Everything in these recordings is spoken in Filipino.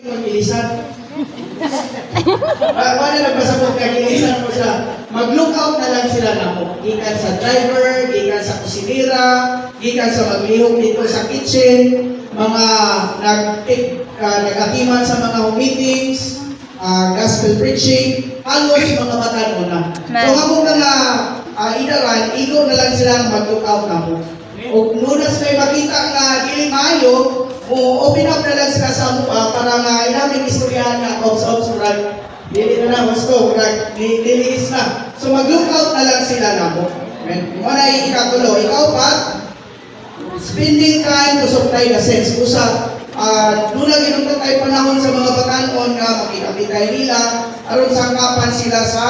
Mag-ilisan. Wala nagpasabot ka, ilisan mo siya. Mag-lookout na lang sila na mo. Gikan sa driver, gikan sa kusinira, gikan sa maglihok dito sa kitchen, mga nag-atiman sa mga meetings, gospel preaching, halos mga batan na. So habang mga idaran, ikaw na lang silang mag-lookout na mo. O muna sila makita nga dili maayo, o open up na lang sila sa para nga inaming istoryahan nga ops right. Dili na gusto right. Dili na. So mag-lookout na lang sila na mo. Mo na ikatulo. Ikaw pa spending time to supply the sense. Usa doon na ginunta tayo panahon sa mga batanon nga makikapitay nila aron sangkapan sila sa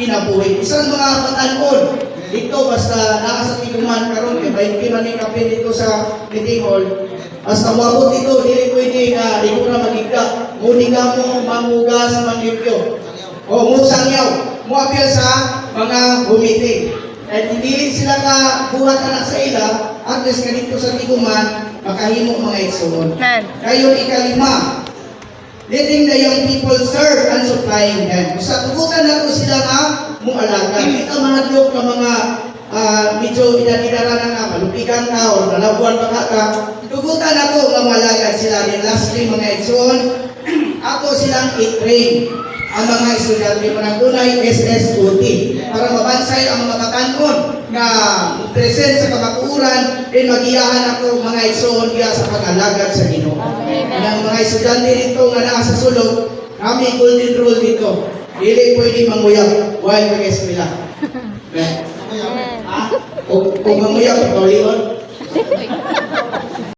kinabuhi. Isang mga batanon dito basta naa sa tiguman karon kay bay man ni kapin dito sa meeting hall. Basta wabot ito, dili pwede nga ikaw na magigda. Muni ka mo mamugas mangyupyo. O musangyaw, mo apil sa mga bumiti. At hindi sila ka buhat anak sa ila, at least kanito sa tiguman, makahimo mga igsoon. Kayo ikalima, letting the young people serve and supplying them. Sa tugutan na ko sila nga mualaga. Kita mga diyok na mga medyo inadidara na nga, malupigan ka o nalabuan pa ka. Tugutan ako nga malagad sila rin. Lastly, mga igsoon, ako silang i-train ang mga estudyante mo ng dunay SSOT para mabansay ang mga katanon na present sa kamakuuran din magiyahan ako mga igsoon kaya sa pag-alagad sa Ginoo. Ang mga estudyante dito nga naa sa sulod, kami golden rule dito. Dili pwede manguyab while mag-eskwela. Kung manguyab, paulion.